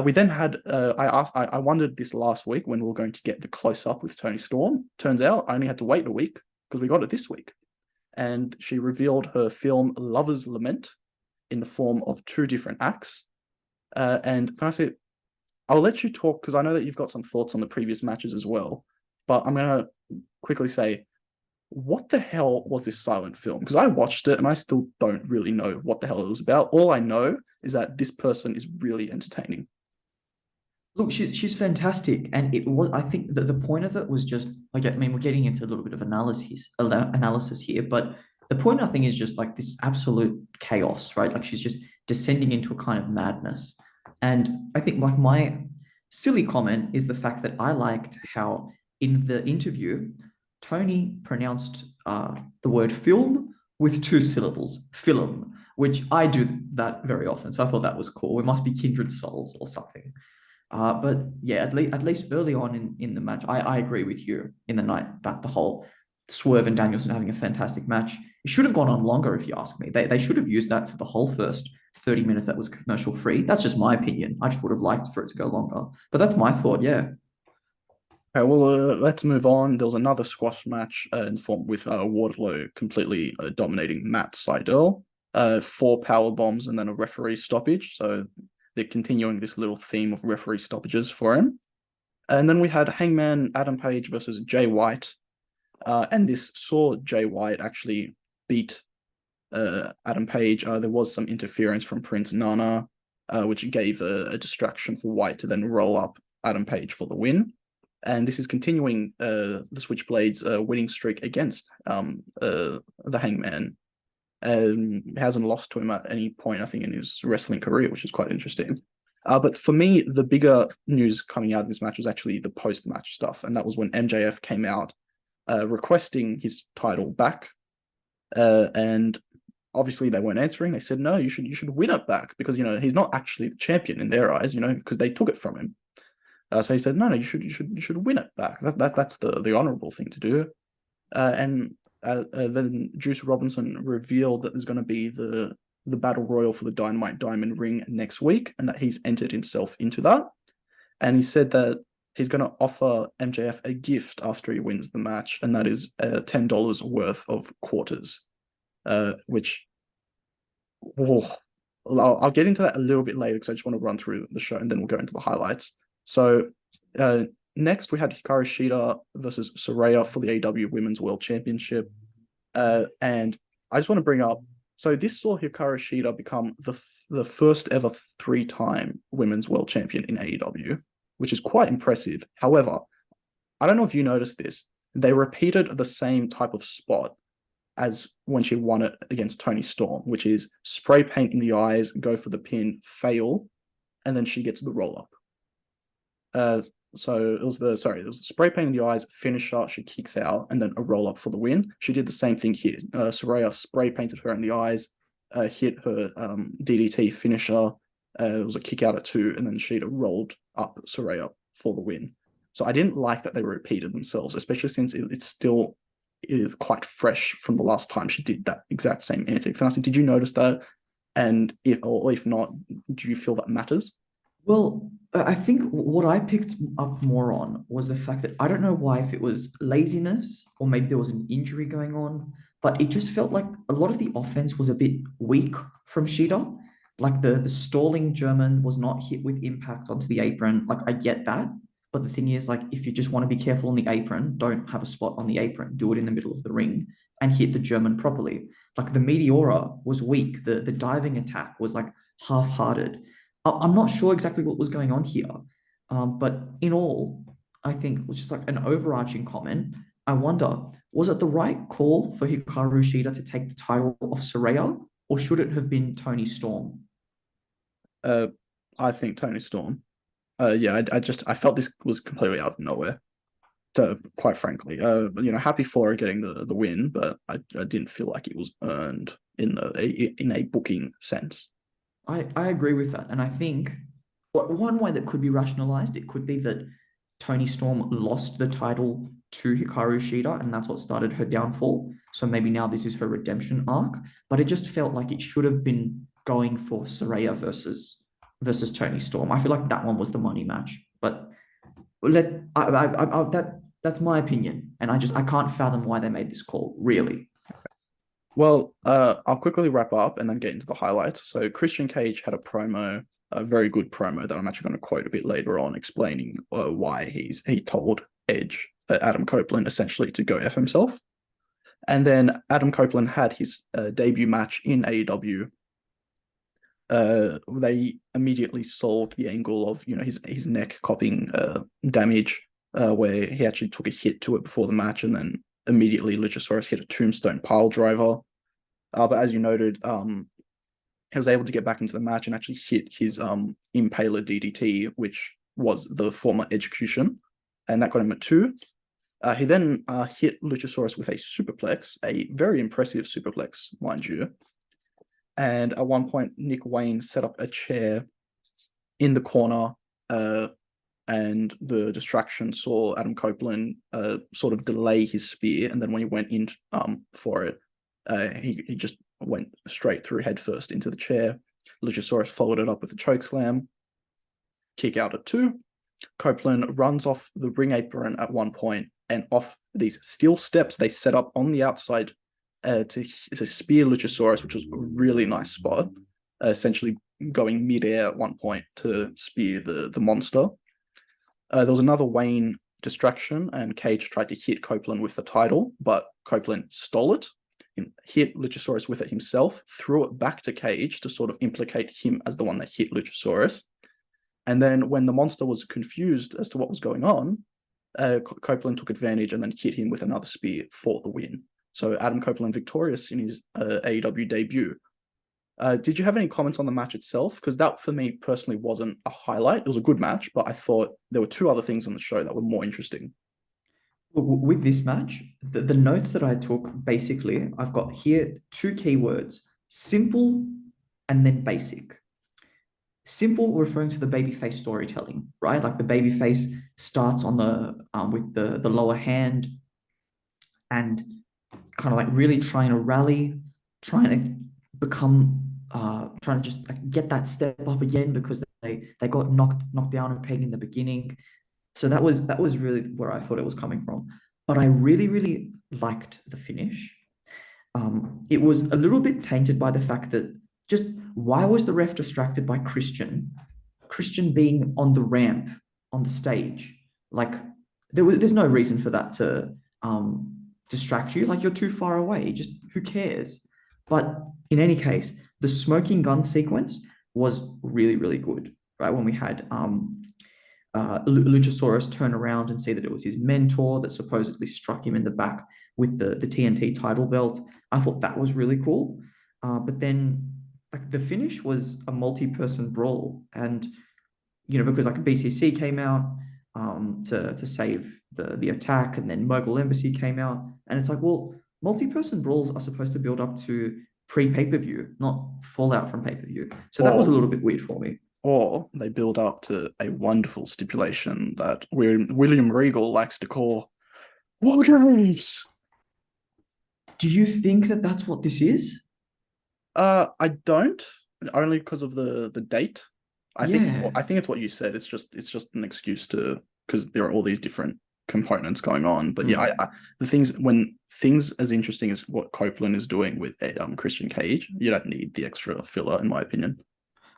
We then had, I wondered this last week when we were going to get the close-up with Toni Storm. Turns out I only had to wait a week because we got it this week. And she revealed her film Lover's Lament in the form of 2 different acts. And can I say, I'll let you talk because I know that you've got some thoughts on the previous matches as well. But I'm going to quickly say, what the hell was this silent film? Because I watched it and I still don't really know what the hell it was about. All I know is that this person is really entertaining. Look, she's fantastic, and it was. I think that the point of it was just like, I mean, we're getting into a little bit of analysis here, but the point, I think, is just like this absolute chaos, right? Like, she's just descending into a kind of madness, and I think like Silly comment is the fact that I liked how in the interview, Tony pronounced the word film with two syllables, film, which I do that very often. So I thought that was cool. We must be kindred souls or something. But yeah, at least early on in the match, I agree with you in the night that the whole Swerve and Danielson having a fantastic match. It should have gone on longer, if you ask me. They should have used that for the whole first 30 minutes that was commercial free. That's just my opinion. I just would have liked for it to go longer. But that's my thought, yeah. Okay, well, let's move on. There was another squash match with Wardlow completely dominating Matt Sydal. 4 power bombs and then a referee stoppage. So they're continuing this little theme of referee stoppages for him. And then we had Hangman Adam Page versus Jay White. And this saw Jay White actually beat Adam Page. There was some interference from Prince Nana, which gave a distraction for White to then roll up Adam Page for the win. And this is continuing the Switchblades' winning streak against the Hangman. Hasn't lost to him at any point, I think, in his wrestling career, which is quite interesting. But for me, the bigger news coming out of this match was actually the post-match stuff, and that was when MJF came out requesting his title back, and obviously they weren't answering. They said, "No, you should win it back because he's not actually the champion in their eyes, because they took it from him." So he said, "No, you should win it back. That's the honorable thing to do." And then Juice Robinson revealed that there's going to be the battle royal for the Dynamite Diamond Ring next week, and that he's entered himself into that. And he said that he's going to offer MJF a gift after he wins the match, and that is $10 worth of quarters, which I'll get into that a little bit later because I just want to run through the show and then we'll go into the highlights. So next we had Hikaru Shida versus Saraya for the AEW Women's World Championship. And I just want to bring up, so this saw Hikaru Shida become the first ever 3-time Women's World Champion in AEW, which is quite impressive. However, I don't know if you noticed this. They repeated the same type of spot as when she won it against Toni Storm, which is spray paint in the eyes, go for the pin, fail, and then she gets the roll-up. So it was the spray paint in the eyes, finisher, she kicks out, and then a roll up for the win. She did the same thing here. Saraya spray painted her in the eyes, hit her DDT finisher. It was a kick out at 2, and then she'd rolled up Saraya for the win. So I didn't like that they repeated themselves, especially since it still is quite fresh from the last time she did that exact same antic. Fantasy, did you notice that? And if not, do you feel that matters? Well, I think what I picked up more on was the fact that I don't know why, if it was laziness or maybe there was an injury going on, but it just felt like a lot of the offense was a bit weak from Shida. Like the stalling German was not hit with impact onto the apron. Like I get that. But the thing is, like, if you just want to be careful on the apron, don't have a spot on the apron. Do it in the middle of the ring and hit the German properly. Like the Meteora was weak. The diving attack was like half-hearted. I'm not sure exactly what was going on here. But in all, I think, which is like an overarching comment, I wonder, was it the right call for Hikaru Shida to take the title off Saraya, or should it have been Toni Storm? I think Toni Storm. Yeah, I felt this was completely out of nowhere. So quite frankly, happy for her getting the win, but I didn't feel like it was earned in a booking sense. I agree with that. And I think one way that could be rationalized, it could be that Toni Storm lost the title to Hikaru Shida, and that's what started her downfall. So maybe now this is her redemption arc. But it just felt like it should have been going for Saraya versus Toni Storm. I feel like that one was the money match. But that's my opinion. And I can't fathom why they made this call, really. Well, I'll quickly wrap up and then get into the highlights. So Christian Cage had a very good promo that I'm actually going to quote a bit later on, explaining why he told Edge, Adam Copeland, essentially to go F himself. And then Adam Copeland had his debut match in AEW. They immediately sold the angle of his neck copying damage, where he actually took a hit to it before the match, and then immediately Luchasaurus hit a tombstone pile driver. But as you noted, he was able to get back into the match and actually hit his Impaler DDT, which was the former Execution, and that got him at 2. He then hit Luchasaurus with a superplex, a very impressive superplex, mind you. And at one point, Nick Wayne set up a chair in the corner, and the distraction saw Adam Copeland sort of delay his spear, and then when he went in for it, he just went straight through headfirst into the chair. Luchasaurus followed it up with a chokeslam. Kick out at 2. Copeland runs off the ring apron at one point, and off these steel steps they set up on the outside to spear Luchasaurus, which was a really nice spot, essentially going mid-air at one point to spear the monster. There was another Wayne distraction, and Cage tried to hit Copeland with the title, but Copeland stole it, and hit Luchasaurus with it himself, threw it back to Cage to sort of implicate him as the one that hit Luchasaurus. And then when the monster was confused as to what was going on, Copeland took advantage and then hit him with another spear for the win. So Adam Copeland victorious in his AEW debut. Did you have any comments on the match itself? Because that, for me, personally wasn't a highlight. It was a good match, but I thought there were 2 other things on the show that were more interesting. With this match, the notes that I took, basically, I've got here 2 keywords: simple and then basic. Simple, referring to the babyface storytelling, right? Like the babyface starts on the with the lower hand and kind of like really trying to rally, trying to become, trying to just like get that step up again because they got knocked down a peg in the beginning. So that was really where I thought it was coming from. But I really liked the finish. It was a little bit tainted by the fact that just why was the ref distracted by Christian being on the ramp on the stage? Like there's no reason for that to distract you. Like you're too far away. Just who cares? But in any case, the smoking gun sequence was really good. Right when we had Luchasaurus turn around and see that it was his mentor that supposedly struck him in the back with the TNT title belt. I thought that was really cool. But then like the finish was a multi-person brawl, and because like BCC came out to save the attack, and then Mogul Embassy came out, and it's like, well, multi-person brawls are supposed to build up to pre-pay-per-view, not fallout from pay-per-view. So that was a little bit weird for me. Or they build up to a wonderful stipulation that William Regal likes to call War Games. Do you think that that's what this is? I don't, only because of the date. I think it's what you said. It's just an excuse because there are all these different components going on. But yeah, when things as interesting as what Copeland is doing with Christian Cage, you don't need the extra filler, in my opinion.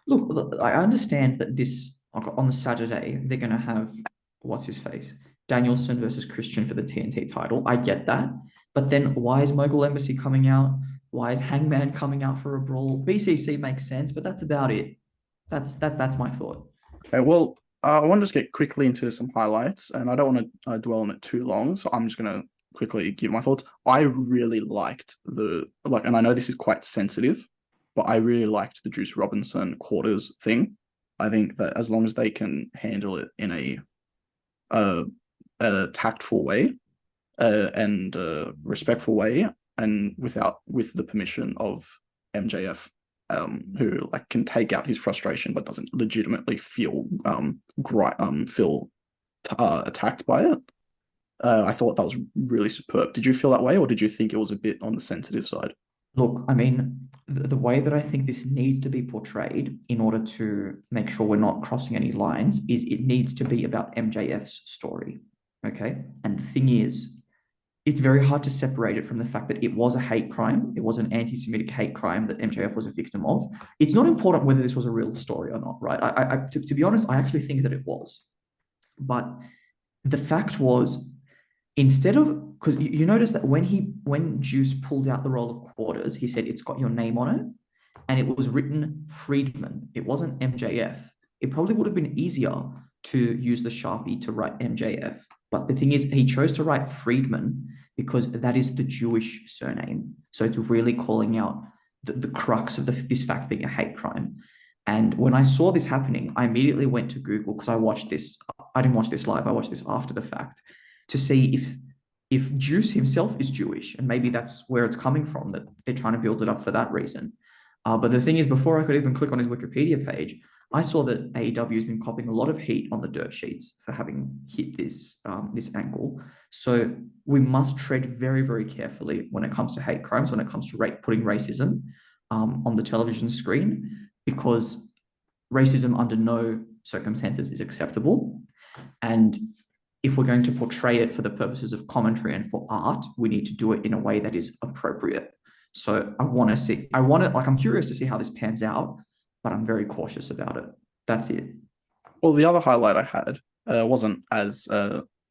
Look, I understand that this on the Saturday they're going to have what's his face Danielson versus Christian for the TNT title. I get that, but then why is Mogul Embassy coming out? Why is Hangman coming out for a brawl? BCC makes sense, but that's about it. That's my thought. Okay, well, I want to just get quickly into some highlights, and I don't want to dwell on it too long, so I'm just going to quickly give my thoughts. I really liked and I know this is quite sensitive, but I really liked the Juice Robinson quarters thing. I think that as long as they can handle it in a tactful way and respectful way, and with the permission of MJF, who like can take out his frustration but doesn't legitimately feel attacked by it. I thought that was really superb. Did you feel that way, or did you think it was a bit on the sensitive side? Look, I mean, the way that I think this needs to be portrayed in order to make sure we're not crossing any lines is it needs to be about MJF's story, okay? And the thing is, it's very hard to separate it from the fact that it was a hate crime. It was an anti-Semitic hate crime that MJF was a victim of. It's not important whether this was a real story or not, right? To be honest, I actually think that it was. But the fact was, instead of, because you notice that when Juice pulled out the roll of quarters, he said it's got your name on it, and it was written Friedman. It wasn't MJF. It probably would have been easier to use the Sharpie to write MJF. But the thing is, he chose to write Friedman because that is the Jewish surname. So it's really calling out the crux of this fact being a hate crime. And when I saw this happening, I immediately went to Google because I watched this. I didn't watch this live. I watched this after the fact to see if Juice himself is Jewish, and maybe that's where it's coming from, that they're trying to build it up for that reason. But the thing is, before I could even click on his Wikipedia page, I saw that AEW has been copying a lot of heat on the dirt sheets for having hit this angle. So we must tread very, very carefully when it comes to hate crimes, when it comes to putting racism on the television screen, because racism under no circumstances is acceptable. And if we're going to portray it for the purposes of commentary and for art, we need to do it in a way that is appropriate. So I'm curious to see how this pans out, but I'm very cautious about it. That's it. Well, the other highlight I had wasn't as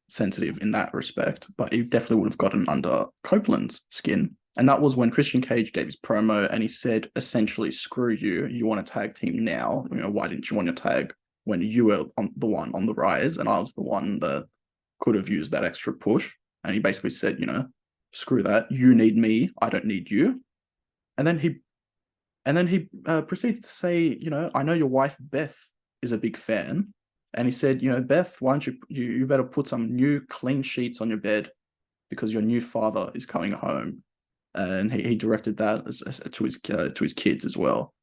sensitive in that respect, but it definitely would have gotten under Copeland's skin. And that was when Christian Cage gave his promo and he said, essentially, screw you. You want a tag team now. Why didn't you want your tag when you were the one on the rise and I was the one that could have used that extra push? And he basically said, screw that. You need me. I don't need you. And then he proceeds to say, I know your wife, Beth, is a big fan. And he said, Beth, why don't you better put some new clean sheets on your bed because your new father is coming home. And he directed that to his kids as well.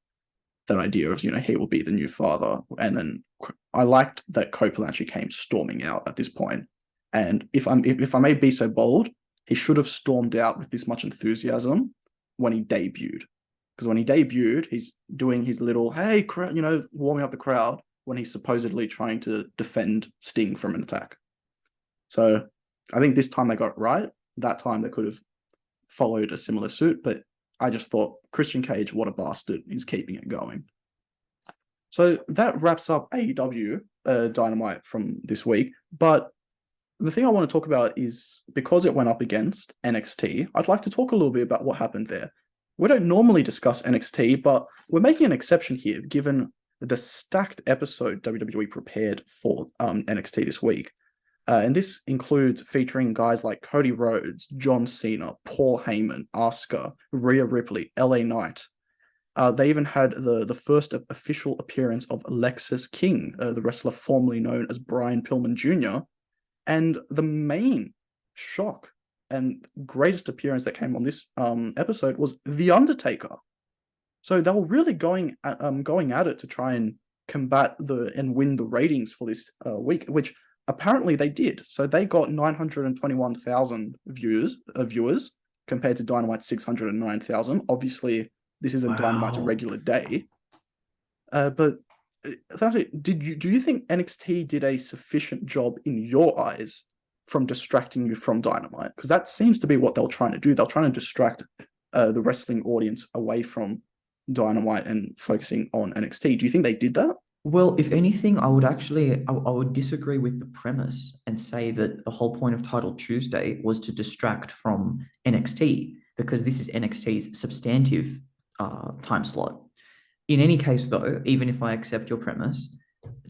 That idea of, he will be the new father. And then I liked that Copeland actually came storming out at this point. And if I may be so bold, he should have stormed out with this much enthusiasm when he debuted. Because when he debuted, he's doing his little, hey, warming up the crowd when he's supposedly trying to defend Sting from an attack. So I think this time they got it right. That time they could have followed a similar suit, but I just thought Christian Cage, what a bastard, is keeping it going. So that wraps up AEW Dynamite from this week. But the thing I want to talk about is, because it went up against NXT, I'd like to talk a little bit about what happened there. We don't normally discuss NXT, but we're making an exception here, given the stacked episode WWE prepared for NXT this week. And this includes featuring guys like Cody Rhodes, John Cena, Paul Heyman, Asuka, Rhea Ripley, LA Knight. They even had the first official appearance of Lexis King, the wrestler formerly known as Brian Pillman Jr. And the main shock and greatest appearance that came on this episode was The Undertaker. So they were really going at it to try and combat and win the ratings for this week, which apparently they did. So they got 921,000 viewers compared to Dynamite's 609,000. Obviously, this isn't Dynamite's regular day. But do you think NXT did a sufficient job in your eyes from distracting you from Dynamite? Because that seems to be what they're trying to do. They're trying to distract the wrestling audience away from Dynamite and focusing on NXT. Do you think they did that? Well, if anything, I would disagree with the premise and say that the whole point of Title Tuesday was to distract from NXT, because this is NXT's substantive time slot. In any case, though, even if I accept your premise,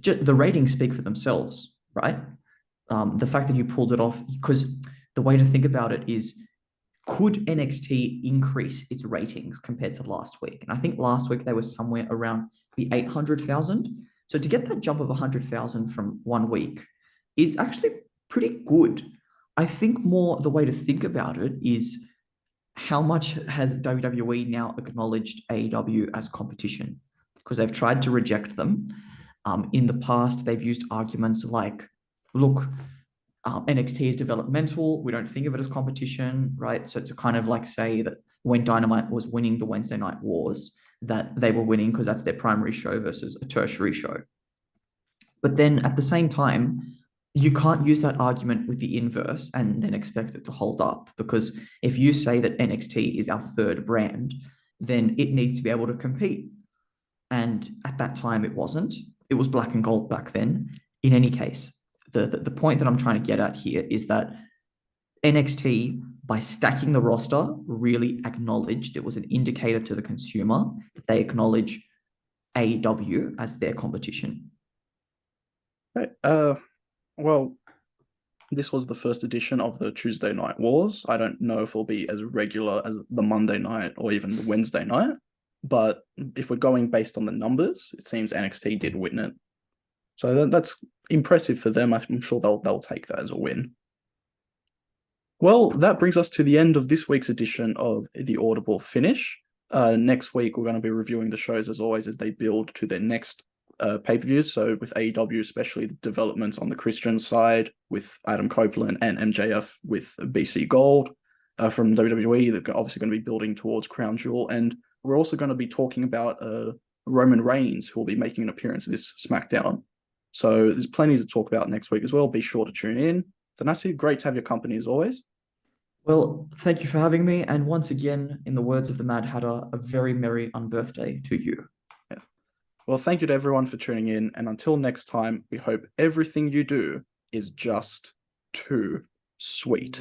the ratings speak for themselves, right? The fact that you pulled it off, because the way to think about it is, could NXT increase its ratings compared to last week? And I think last week they were somewhere around the 800,000. So to get that jump of 100,000 from 1 week is actually pretty good. I think more the way to think about it is, how much has WWE now acknowledged AEW as competition? Because they've tried to reject them. In the past, they've used arguments like, look, NXT is developmental. We don't think of it as competition, right? So to kind of like say that when Dynamite was winning the Wednesday Night Wars, that they were winning because that's their primary show versus a tertiary show. But then at the same time, you can't use that argument with the inverse and then expect it to hold up, because if you say that NXT is our third brand, then it needs to be able to compete. And at that time, it wasn't. It was black and gold back then. In any case, the point that I'm trying to get at here is that NXT, by stacking the roster, really acknowledged, it was an indicator to the consumer that they acknowledge AEW as their competition. Right. Well, this was the first edition of the Tuesday Night Wars. I don't know if it'll be as regular as the Monday night or even the Wednesday night. But if we're going based on the numbers, it seems NXT did win it. So that's impressive for them. I'm sure they'll take that as a win. Well, that brings us to the end of this week's edition of the Audible Finish. Next week, we're going to be reviewing the shows as always as they build to their next pay-per-views. So with AEW, especially the developments on the Christian side with Adam Copeland and MJF with BC Gold from WWE, they're obviously going to be building towards Crown Jewel. And we're also going to be talking about Roman Reigns, who will be making an appearance at this SmackDown. So there's plenty to talk about next week as well. Be sure to tune in. Thanasi, great to have your company as always. Well, thank you for having me. And once again, in the words of the Mad Hatter, a very merry unbirthday to you. Yeah. Well, thank you to everyone for tuning in. And until next time, we hope everything you do is just too sweet.